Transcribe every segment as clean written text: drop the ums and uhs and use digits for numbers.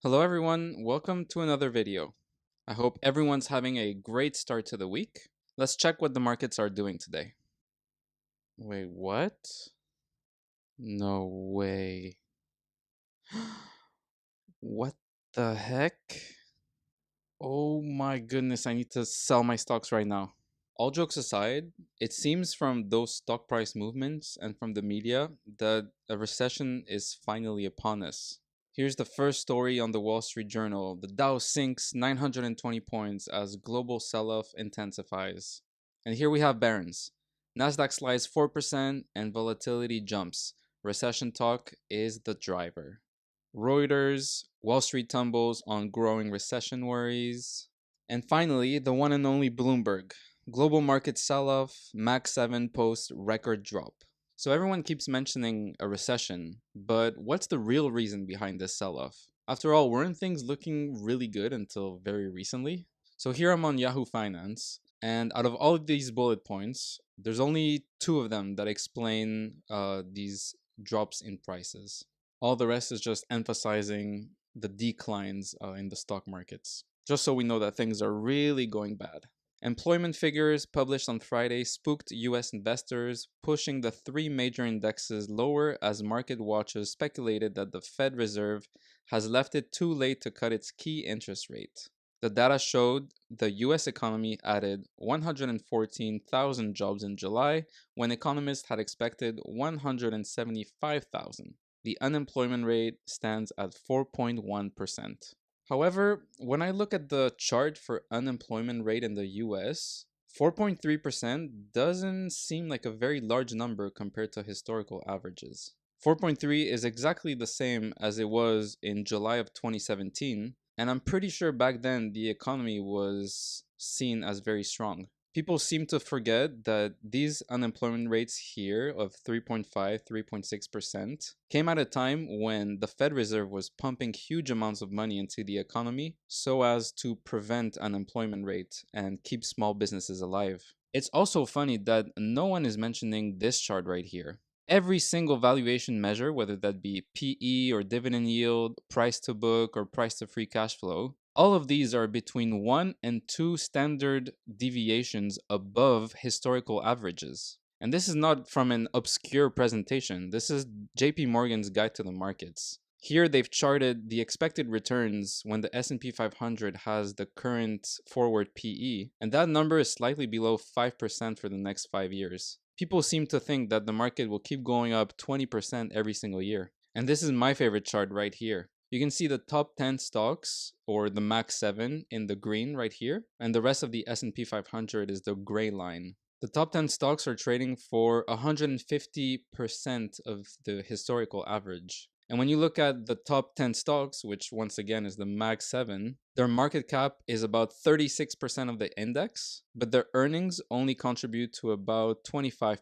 Hello everyone, welcome to another video. I hope everyone's having a great start to the week. Let's check what the markets are doing today. Wait, what? No way. What the heck? Oh my goodness, I need to sell my stocks right now. All jokes aside, it seems from those stock price movements and from the media that a recession is finally upon us. Here's the first story on the Wall Street Journal. The Dow sinks 920 points as global sell-off intensifies. And here we have Barron's. Nasdaq slides 4% and volatility jumps. Recession talk is the driver. Reuters, Wall Street tumbles on growing recession worries. And finally, the one and only Bloomberg. Global market sell-off, Max 7 post record drop. So everyone keeps mentioning a recession, but what's the real reason behind this sell-off? After all, weren't things looking really good until very recently? So here I'm on Yahoo Finance, and out of all of these bullet points, there's only two of them that explain these drops in prices. All the rest is just emphasizing the declines in the stock markets, just so we know that things are really going bad. Employment figures published on Friday spooked US investors, pushing the three major indexes lower as market watchers speculated that the Fed Reserve has left it too late to cut its key interest rate. The data showed the US economy added 114,000 jobs in July when economists had expected 175,000. The unemployment rate stands at 4.1%. However, when I look at the chart for unemployment rate in the US, 4.3% doesn't seem like a very large number compared to historical averages. 4.3 is exactly the same as it was in July of 2017, and I'm pretty sure back then the economy was seen as very strong. People seem to forget that these unemployment rates here of 3.5, 3.6% came at a time when the Fed Reserve was pumping huge amounts of money into the economy so as to prevent unemployment rate and keep small businesses alive. It's also funny that no one is mentioning this chart right here. Every single valuation measure, whether that be PE or dividend yield, price to book, or price to free cash flow, all of these are between 1 and 2 standard deviations above historical averages. And this is not from an obscure presentation. This is JP Morgan's Guide to the Markets. Here they've charted the expected returns when the S&P 500 has the current forward PE, and that number is slightly below 5% for the next 5 years. People seem to think that the market will keep going up 20% every single year. And this is my favorite chart right here. You can see the top 10 stocks, or the Max 7, in the green right here, and the rest of the S&P 500 is the gray line. The top 10 stocks are trading for 150% of the historical average. And when you look at the top 10 stocks, which once again is the Mag 7, their market cap is about 36% of the index, but their earnings only contribute to about 25%.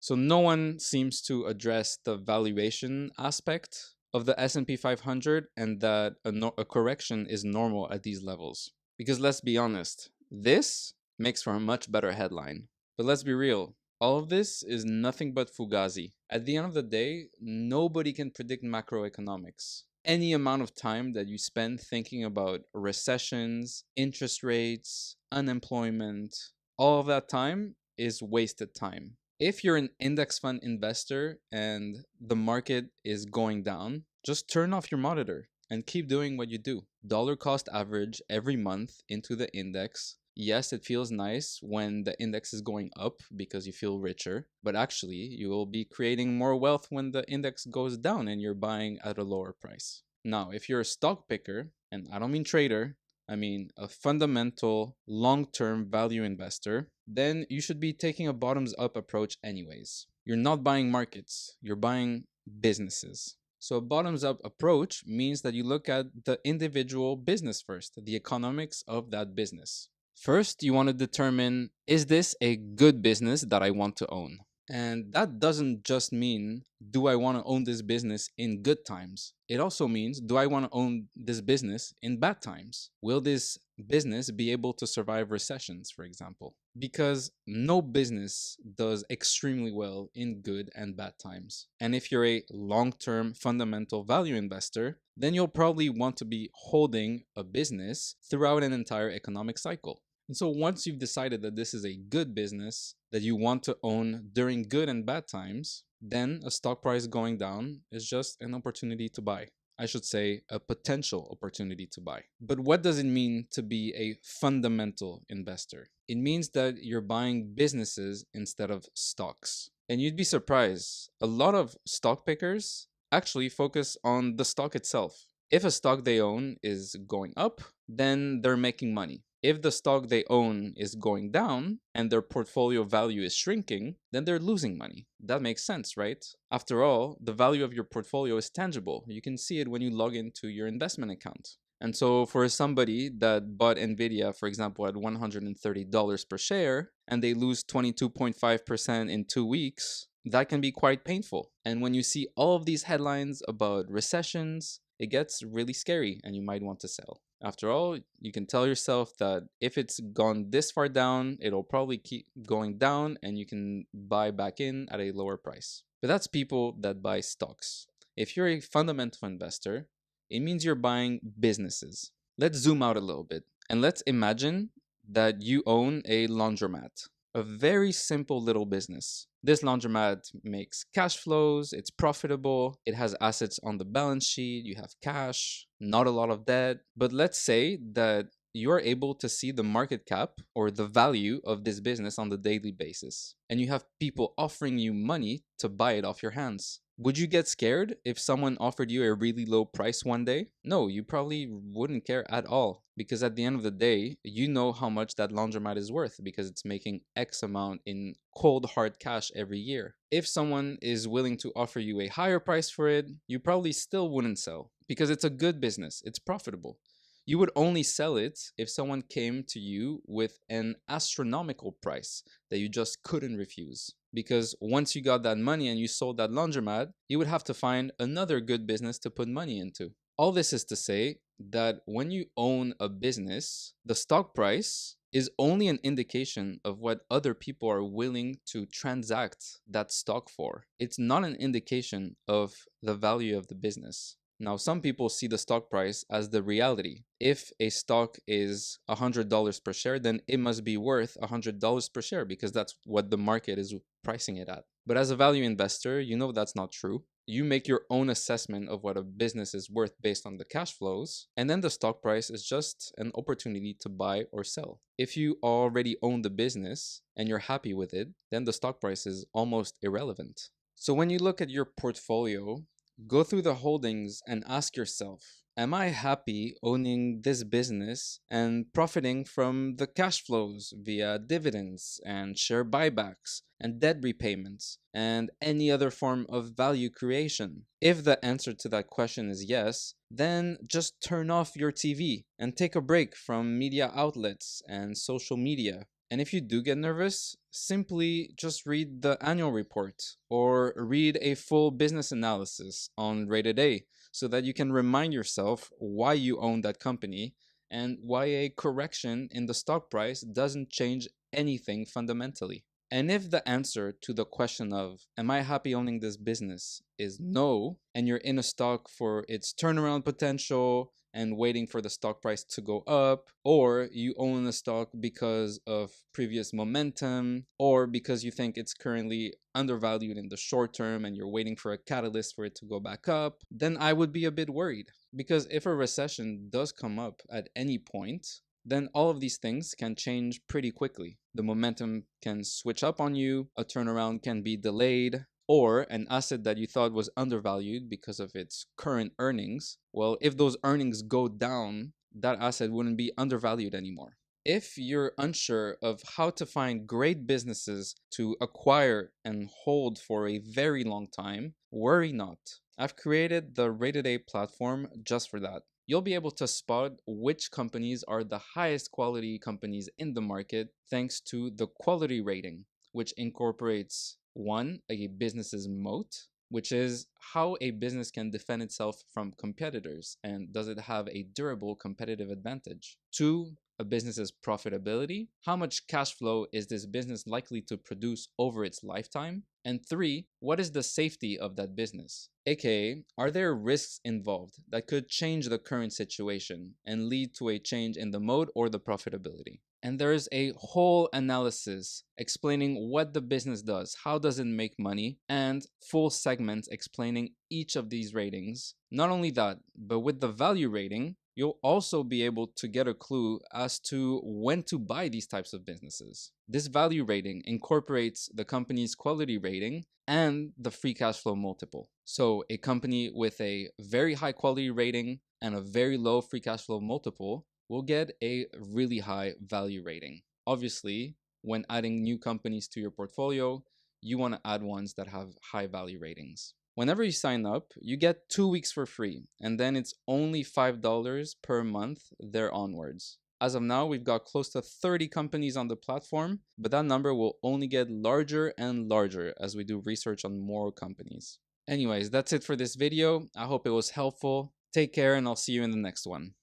So no one seems to address the valuation aspect of the S&P 500 and that a correction is normal at these levels. Because let's be honest, this makes for a much better headline. But let's be real, all of this is nothing but fugazi. At the end of the day, nobody can predict macroeconomics. Any amount of time that you spend thinking about recessions, interest rates, unemployment, all of that time is wasted time. If you're an index fund investor and the market is going down, just turn off your monitor and keep doing what you do. Dollar cost average every month into the index. Yes, it feels nice when the index is going up because you feel richer, but actually you will be creating more wealth when the index goes down and you're buying at a lower price. Now, if you're a stock picker, and I don't mean trader, I mean a fundamental long-term value investor, then you should be taking a bottoms-up approach anyways. You're not buying markets, you're buying businesses. So a bottoms-up approach means that you look at the individual business first, the economics of that business. First, you want to determine, is this a good business that I want to own? And that doesn't just mean, do I want to own this business in good times? It also means, do I want to own this business in bad times? Will this business be able to survive recessions, for example? because no business does extremely well in good and bad times. And if you're a long term fundamental value investor, then you'll probably want to be holding a business throughout an entire economic cycle. And so once you've decided that this is a good business that you want to own during good and bad times, then a stock price going down is just an opportunity to buy. I should say, a potential opportunity to buy. But what does it mean to be a fundamental investor? It means that you're buying businesses instead of stocks. And you'd be surprised, a lot of stock pickers actually focus on the stock itself. If a stock they own is going up, then they're making money. If the stock they own is going down and their portfolio value is shrinking, then they're losing money. That makes sense, right? After all, the value of your portfolio is tangible. You can see it when you log into your investment account. And so for somebody that bought Nvidia, for example, at $130 per share, and they lose 22.5% in 2 weeks, that can be quite painful. And when you see all of these headlines about recessions, it gets really scary and you might want to sell. After all, you can tell yourself that if it's gone this far down, it'll probably keep going down and you can buy back in at a lower price. But that's people that buy stocks. If you're a fundamental investor, it means you're buying businesses. Let's zoom out a little bit and let's imagine that you own a laundromat, a very simple little business. This laundromat makes cash flows, it's profitable, it has assets on the balance sheet, you have cash, not a lot of debt. But let's say that you're able to see the market cap or the value of this business on the daily basis, and you have people offering you money to buy it off your hands. Would you get scared if someone offered you a really low price one day? No, you probably wouldn't care at all, because at the end of the day, you know how much that laundromat is worth because it's making X amount in cold hard cash every year. If someone is willing to offer you a higher price for it, you probably still wouldn't sell because it's a good business, it's profitable. You would only sell it if someone came to you with an astronomical price that you just couldn't refuse. Because once you got that money and you sold that laundromat, you would have to find another good business to put money into. All this is to say that when you own a business, the stock price is only an indication of what other people are willing to transact that stock for. It's not an indication of the value of the business. Now, some people see the stock price as the reality. If a stock is $100 per share, then it must be worth $100 per share because that's what the market is pricing it at. But as a value investor, you know that's not true. You make your own assessment of what a business is worth based on the cash flows, and then the stock price is just an opportunity to buy or sell. If you already own the business and you're happy with it, then the stock price is almost irrelevant. So when you look at your portfolio, go through the holdings and ask yourself, am I happy owning this business and profiting from the cash flows via dividends and share buybacks and debt repayments and any other form of value creation? If the answer to that question is yes, then just turn off your TV and take a break from media outlets and social media. And if you do get nervous, simply just read the annual report or read a full business analysis on RatedA so that you can remind yourself why you own that company and why a correction in the stock price doesn't change anything fundamentally. And if the answer to the question of, am I happy owning this business, is no, and you're in a stock for its turnaround potential and waiting for the stock price to go up, or you own a stock because of previous momentum, or because you think it's currently undervalued in the short term and you're waiting for a catalyst for it to go back up, then I would be a bit worried. Because if a recession does come up at any point, then all of these things can change pretty quickly. The momentum can switch up on you, a turnaround can be delayed, or an asset that you thought was undervalued because of its current earnings, well, if those earnings go down, that asset wouldn't be undervalued anymore. If you're unsure of how to find great businesses to acquire and hold for a very long time, worry not. I've created the RatedA platform just for that. You'll be able to spot which companies are the highest quality companies in the market thanks to the quality rating, which incorporates one, a business's moat, which is how a business can defend itself from competitors and does it have a durable competitive advantage. 2, a business's profitability. How much cash flow is this business likely to produce over its lifetime? And 3, what is the safety of that business? AKA, are there risks involved that could change the current situation and lead to a change in the mode or the profitability? And there's a whole analysis explaining what the business does, how does it make money, and full segments explaining each of these ratings. Not only that, but with the value rating, you'll also be able to get a clue as to when to buy these types of businesses. This value rating incorporates the company's quality rating and the free cash flow multiple. So a company with a very high quality rating and a very low free cash flow multiple will get a really high value rating. Obviously, when adding new companies to your portfolio, you want to add ones that have high value ratings. Whenever you sign up, you get 2 weeks for free, and then it's only $5 per month there onwards. As of now, we've got close to 30 companies on the platform, but that number will only get larger and larger as we do research on more companies. Anyways, that's it for this video. I hope it was helpful. Take care, and I'll see you in the next one.